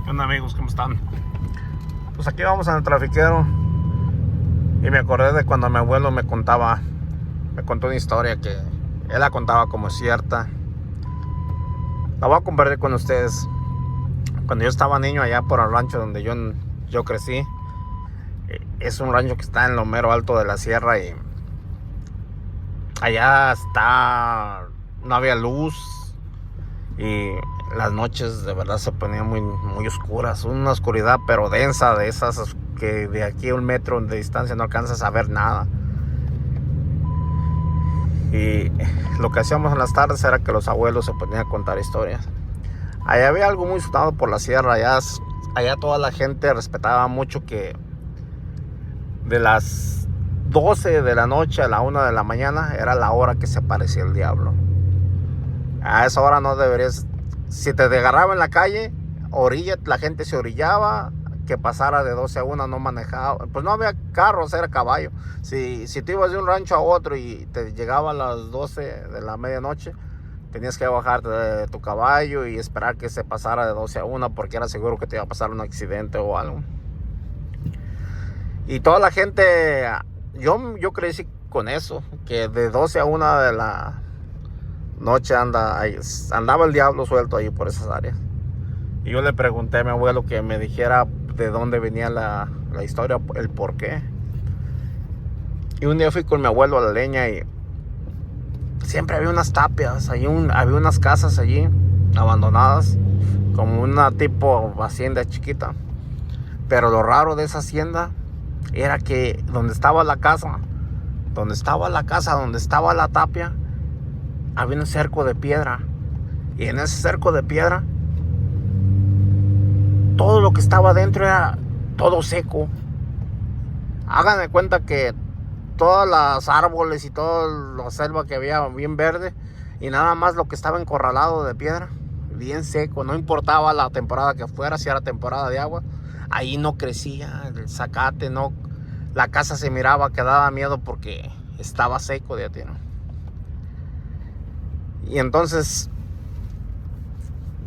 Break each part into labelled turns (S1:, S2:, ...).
S1: ¿Qué onda, amigos? ¿Cómo están? Pues aquí vamos en el trafiquero. Y me acordé de cuando mi abuelo me contó una historia que él la contaba como cierta. La voy a compartir con ustedes. Cuando yo estaba niño allá por el rancho donde yo crecí, es un rancho que está en lo mero alto de la sierra y allá no había luz y las noches de verdad se ponían muy, muy oscuras, una oscuridad pero densa, de esas que de aquí a 1 metro de distancia no alcanzas a ver nada. Y lo que hacíamos en las tardes era que los abuelos se ponían a contar historias. Allá había algo muy sonado por la sierra. Allá toda la gente respetaba mucho que de las 12 de la noche a la 1 de la mañana era la hora que se aparecía el diablo. A esa hora no deberías, si te agarraba en la calle, la gente se orillaba, que pasara de 12 a 1 no manejaba, pues no había carros, era caballo. Si te ibas de un rancho a otro y te llegaba a las 12 de la medianoche, tenías que bajarte de tu caballo y esperar que se pasara de 12 a 1 porque era seguro que te iba a pasar un accidente o algo. Y toda la gente, yo crecí con eso, que de 12 a 1 de la noche andaba el diablo suelto ahí por esas áreas. Y yo le pregunté a mi abuelo que me dijera de dónde venía la historia, el por qué. Y un día fui con mi abuelo a la leña y siempre había unas tapias, había unas casas allí abandonadas, como una tipo hacienda chiquita. Pero lo raro de esa hacienda era que donde estaba la casa, donde estaba la tapia, había un cerco de piedra. Y en ese cerco de piedra, todo lo que estaba dentro era todo seco. Hagan de cuenta que todos los árboles y toda la selva que había bien verde, y nada más lo que estaba encorralado de piedra, bien seco. No importaba la temporada que fuera, si era temporada de agua, ahí no crecía el zacate, no. La casa se miraba que daba miedo porque estaba seco de atino. Y entonces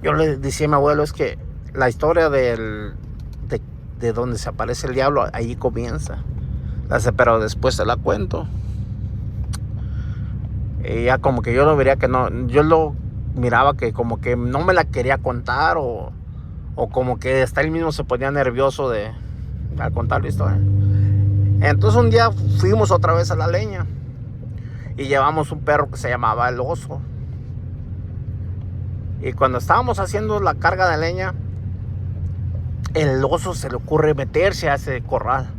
S1: yo le decía a mi abuelo, es que la historia de donde se aparece el diablo, ahí comienza. Pero después se la cuento. Y ya como que yo lo vería que no, yo lo miraba que como que no me la quería contar o como que hasta él mismo se ponía nervioso al contar la historia. Entonces un día fuimos otra vez a la leña y llevamos un perro que se llamaba el oso. Y cuando estábamos haciendo la carga de leña, el oso se le ocurre meterse a ese corral.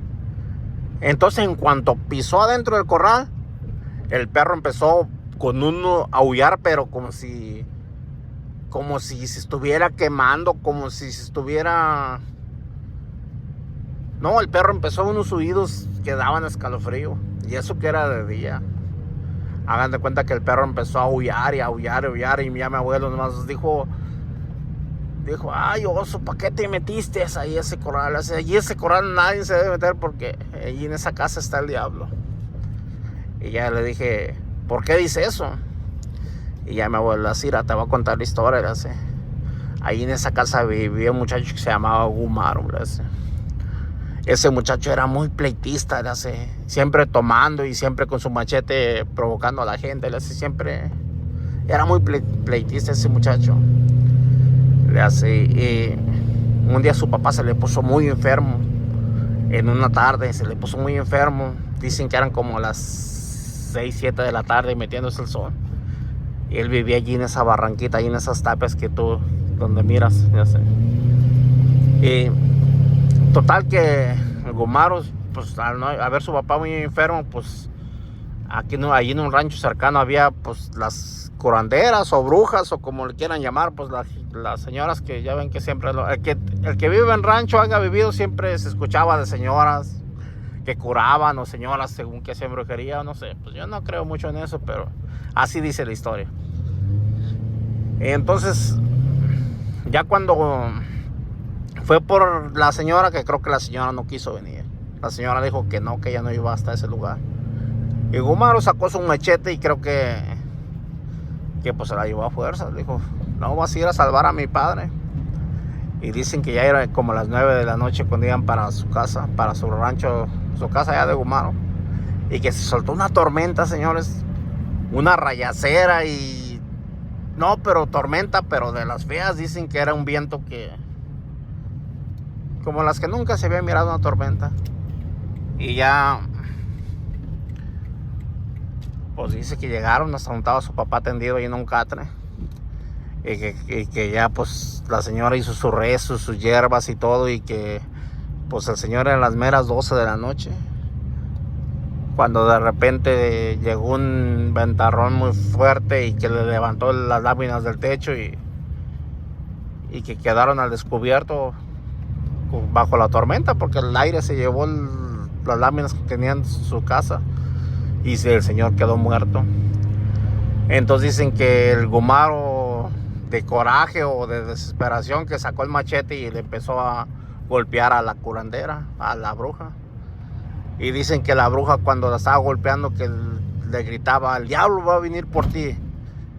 S1: Entonces en cuanto pisó adentro del corral, el perro empezó con uno a aullar, pero como si se estuviera quemando, como si se estuviera... No, el perro empezó unos oídos que daban escalofrío. Y eso que era de día. Hagan de cuenta que el perro empezó a aullar y a aullar y a aullar. Y ya mi abuelo nomás dijo, ay, oso, ¿para qué te metiste ahí ese corral? Allí ese corral nadie se debe meter porque allí en esa casa está el diablo. Y ya le dije, ¿por qué dice eso? Y ya mi abuelo, así, te voy a contar la historia. Ahí en esa casa vivía un muchacho que se llamaba Gumaro. Ese muchacho era muy pleitista, siempre tomando y siempre con su machete provocando a la gente. Siempre era muy pleitista ese muchacho. Y un día su papá se le puso muy enfermo. En una tarde se le puso muy enfermo. Dicen que eran como las 6, 7 de la tarde metiéndose el sol. Y él vivía allí en esa barranquita, allí en esas tapias que tú, donde miras, Y total que el Gumaro, pues a ver su papá muy enfermo, pues allí en un rancho cercano había pues las curanderas o brujas o como le quieran llamar, pues las señoras que ya ven que siempre el que vive en rancho haya vivido, siempre se escuchaba de señoras que curaban o señoras según que hacían brujería o no sé. Pues yo no creo mucho en eso, pero así dice la historia. Y entonces ya cuando fue por la señora, que creo que la señora no quiso venir, la señora dijo que no, que ella no iba hasta ese lugar. Y Gumaro sacó su machete y creo que pues se la llevó a fuerza. Dijo, no, vas a ir a salvar a mi padre. Y dicen que ya era como las 9 de la noche cuando iban para su casa, para su rancho, su casa allá de Gumaro. Y que se soltó una tormenta, señores. Una rayacera y... No, pero tormenta, pero de las feas. Dicen que era un viento que... como las que nunca se había mirado una tormenta. Y ya... pues dice que llegaron hasta donde estaba su papá tendido ahí en un catre. Y que ya pues la señora hizo su rezo, sus hierbas y todo. Y que pues el señor en las meras 12 de la noche, cuando de repente llegó un ventarrón muy fuerte y que le levantó las láminas del techo y que quedaron al descubierto bajo la tormenta, porque el aire se llevó las láminas que tenían en su casa y el señor quedó muerto. Entonces dicen que el Gumaro, de coraje o de desesperación, que sacó el machete y le empezó a golpear a la curandera, a la bruja. Y dicen que la bruja, cuando la estaba golpeando, que le gritaba: el diablo va a venir por ti,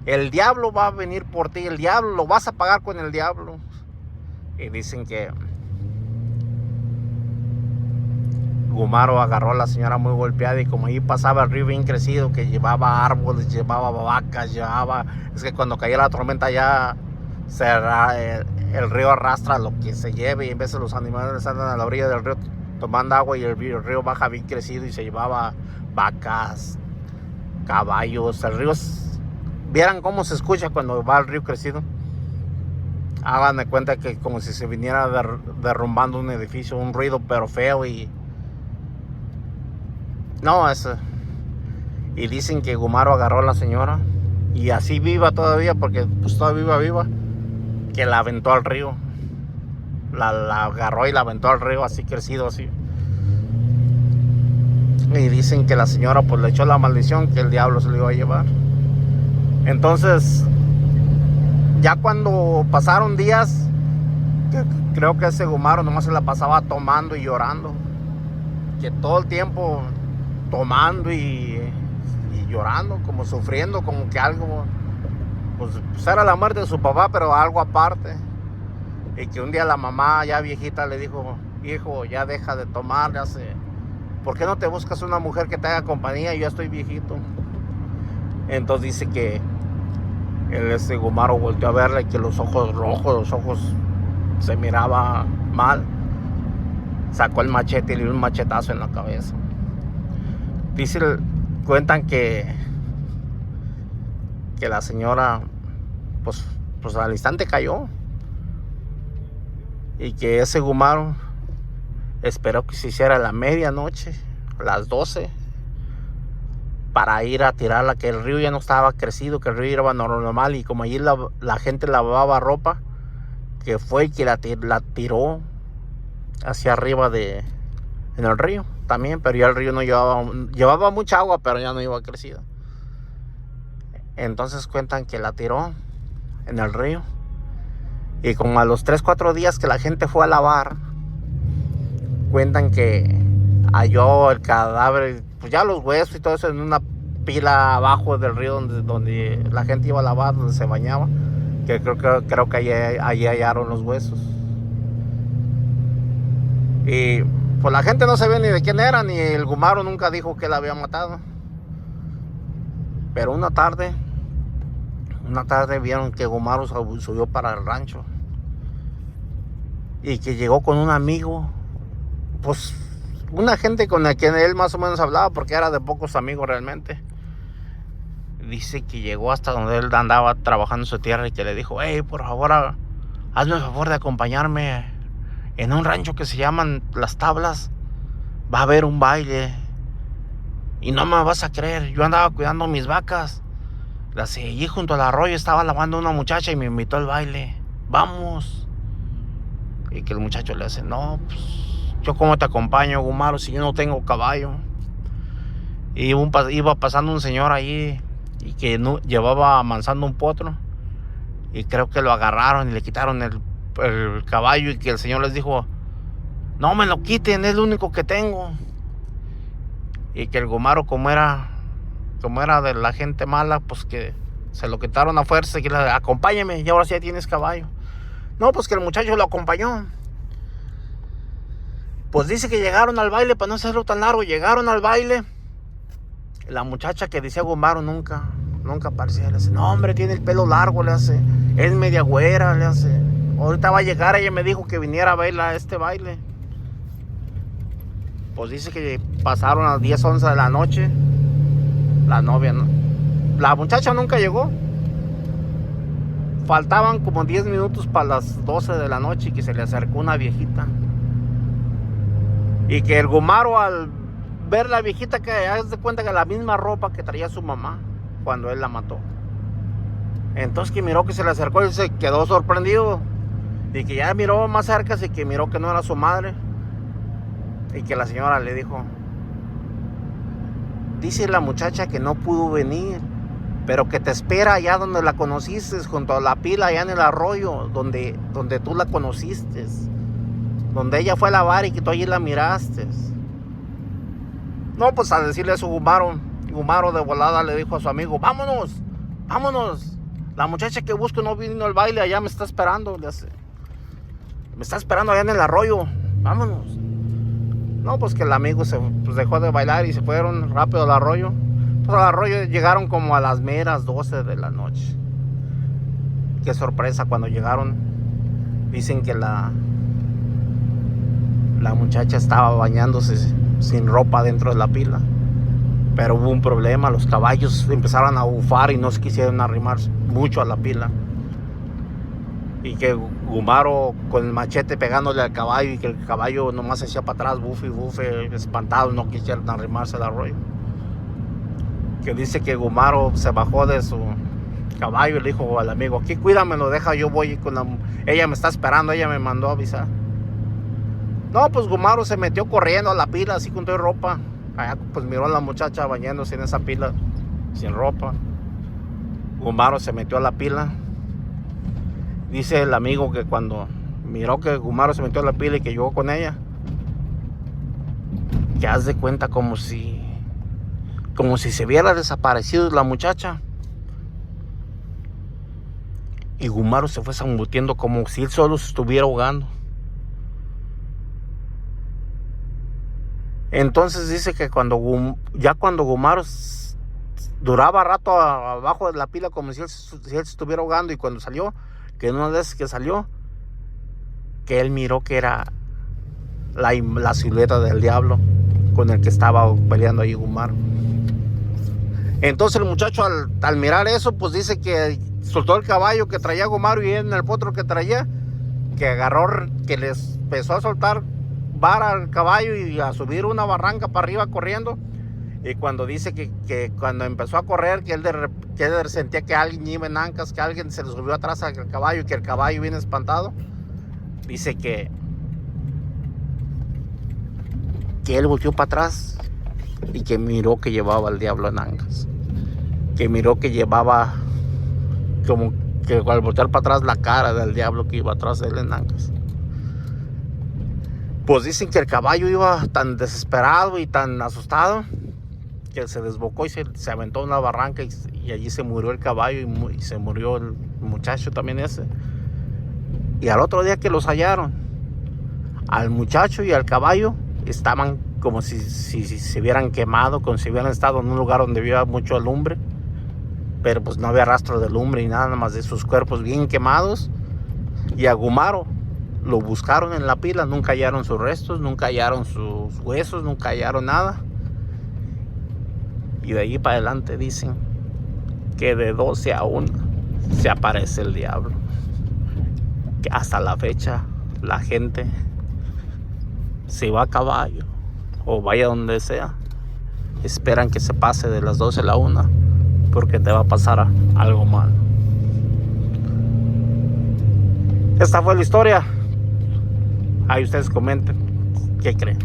S1: el diablo va a venir por ti, el diablo, lo vas a pagar con el diablo. Y dicen que Gumaro agarró a la señora muy golpeada, y como ahí pasaba el río bien crecido, que llevaba árboles, llevaba vacas, es que cuando caía la tormenta ya el río arrastra lo que se lleve, y en vez de los animales andan a la orilla del río tomando agua, y el río baja bien crecido y se llevaba vacas, caballos. El río, vieran cómo se escucha cuando va el río crecido. Hagan de cuenta que como si se viniera derrumbando un edificio, un ruido pero feo. Y no, y dicen que Gumaro agarró a la señora, y así viva todavía, porque pues todavía viva, que la aventó al río. La agarró y la aventó al río, así crecido, así. Y dicen que la señora pues le echó la maldición, que el diablo se lo iba a llevar. Entonces, ya cuando pasaron días, creo que ese Gumaro nomás se la pasaba tomando y llorando. Que todo el tiempo tomando y llorando, como sufriendo, como que algo, pues era la muerte de su papá, pero algo aparte. Y que un día la mamá ya viejita le dijo: hijo, ya deja de tomar, ¿por qué no te buscas una mujer que te haga compañía? Yo ya estoy viejito. Entonces dice que ese Gumaro volteó a verla, y que los ojos rojos, los ojos se miraba mal. Sacó el machete y le dio un machetazo en la cabeza. Cuentan que la señora pues al instante cayó, y que ese Gumaro esperó que se hiciera la medianoche, las 12, para ir a tirarla, que el río ya no estaba crecido, que el río era normal, y como allí la gente lavaba ropa, que fue y que la tiró hacia arriba en el río también. Pero ya el río no llevaba mucha agua, pero ya no iba crecida. Entonces cuentan que la tiró en el río, y como a los 3-4 días que la gente fue a lavar, cuentan que halló el cadáver, pues ya los huesos y todo eso, en una pila abajo del río donde la gente iba a lavar, donde se bañaba, que creo que allí hallaron los huesos. Y pues la gente no sabía ni de quién era, ni el Gumaro nunca dijo que la había matado. Pero una tarde vieron que Gumaro subió para el rancho, y que llegó con un amigo, pues una gente con la que él más o menos hablaba, porque era de pocos amigos realmente. Dice que llegó hasta donde él andaba trabajando en su tierra, y que le dijo: hey, por favor, hazme el favor de acompañarme en un rancho que se llaman Las Tablas. Va a haber un baile, y no me vas a creer, yo andaba cuidando mis vacas, las seguí junto al arroyo, estaba lavando una muchacha y me invitó al baile, vamos. Y que el muchacho le dice: no, pues yo cómo te acompaño, Gumaro, si yo no tengo caballo. Y iba pasando un señor allí, y que llevaba amansando un potro, y creo que lo agarraron y le quitaron el caballo, y que el señor les dijo: no me lo quiten, es lo único que tengo. Y que el Gumaro, como era de la gente mala, pues que se lo quitaron a fuerza, y que le: acompáñame, y ahora sí ya tienes caballo. No, pues que el muchacho lo acompañó. Pues dice que llegaron al baile, para no hacerlo tan largo, llegaron al baile. La muchacha que decía Gumaro nunca aparecía. Le hace, no hombre, tiene el pelo largo, le hace. Es media güera, le hace. Ahorita va a llegar, ella me dijo que viniera a bailar a este baile. Pues dice que pasaron a las 10, 11 de la noche. La novia, ¿no? La muchacha nunca llegó. Faltaban como 10 minutos para las 12 de la noche y que se le acercó una viejita. Y que el Gumaro, al ver la viejita, que haz de cuenta que la misma ropa que traía su mamá cuando él la mató. Entonces que miró que se le acercó y se quedó sorprendido. Y que ya miró más cerca y que miró que no era su madre. Y que la señora le dijo, dice la muchacha que no pudo venir, pero que te espera allá donde la conociste, junto a la pila, allá en el arroyo, donde tú la conociste, donde ella fue a lavar y que tú allí la miraste. No, pues a decirle eso Gumaro de volada le dijo a su amigo, vámonos, la muchacha que busco no vino al baile, allá me está esperando, le hace. Me está esperando allá en el arroyo, vámonos. No, pues que el amigo se dejó de bailar y se fueron rápido al arroyo. Pues al arroyo llegaron como a las meras 12 de la noche. Qué sorpresa cuando llegaron. Dicen que la muchacha estaba bañándose sin ropa dentro de la pila. Pero hubo un problema, los caballos empezaron a bufar y no se quisieron arrimar mucho a la pila. Y que Gumaro con el machete pegándole al caballo y que el caballo nomás se hacía para atrás, bufe, espantado, no quisieron arrimarse al arroyo. Que dice que Gumaro se bajó de su caballo y le dijo al amigo, aquí cuídamelo, deja, yo voy con ella me está esperando, ella me mandó a avisar. No, pues Gumaro se metió corriendo a la pila así con toda ropa. Allá pues miró a la muchacha bañándose en esa pila sin ropa. Gumaro se metió a la pila. Dice el amigo que cuando miró que Gumaro se metió a la pila y que llegó con ella, que haz de cuenta como si se hubiera desaparecido la muchacha. Y Gumaro se fue zambutiendo como si él solo se estuviera ahogando. Entonces dice que cuando Gumaro duraba rato abajo de la pila como si él se estuviera ahogando, y cuando salió, que una vez que salió, que él miró que era la silueta del diablo con el que estaba peleando ahí Gumaro. Entonces el muchacho al mirar eso, pues dice que soltó el caballo que traía Gumaro y en el potro que traía, que agarró, que les empezó a soltar vara al caballo y a subir una barranca para arriba corriendo. Y cuando dice que cuando empezó a correr, que él sentía que alguien iba en ancas, que alguien se le subió atrás al caballo y que el caballo viene espantado. Dice que él volteó para atrás y que miró que llevaba al diablo en ancas. Que miró que llevaba como que al voltear para atrás la cara del diablo que iba atrás de él en ancas. Pues dicen que el caballo iba tan desesperado y tan asustado que se desbocó y se aventó en una barranca y allí se murió el caballo y se murió el muchacho también ese. Y al otro día que los hallaron, al muchacho y al caballo estaban como si se hubieran quemado, como si hubieran estado en un lugar donde había mucho lumbre, pero pues no había rastro de lumbre y nada más de sus cuerpos bien quemados. Y a Gumaro lo buscaron en la pila, nunca hallaron sus restos, nunca hallaron sus huesos, nunca hallaron nada. Y de ahí para adelante dicen que de 12 a 1 se aparece el diablo. Que hasta la fecha la gente, si va a caballo o vaya donde sea, esperan que se pase de las 12 a la 1 porque te va a pasar algo mal. Esta fue la historia. Ahí ustedes comenten qué creen.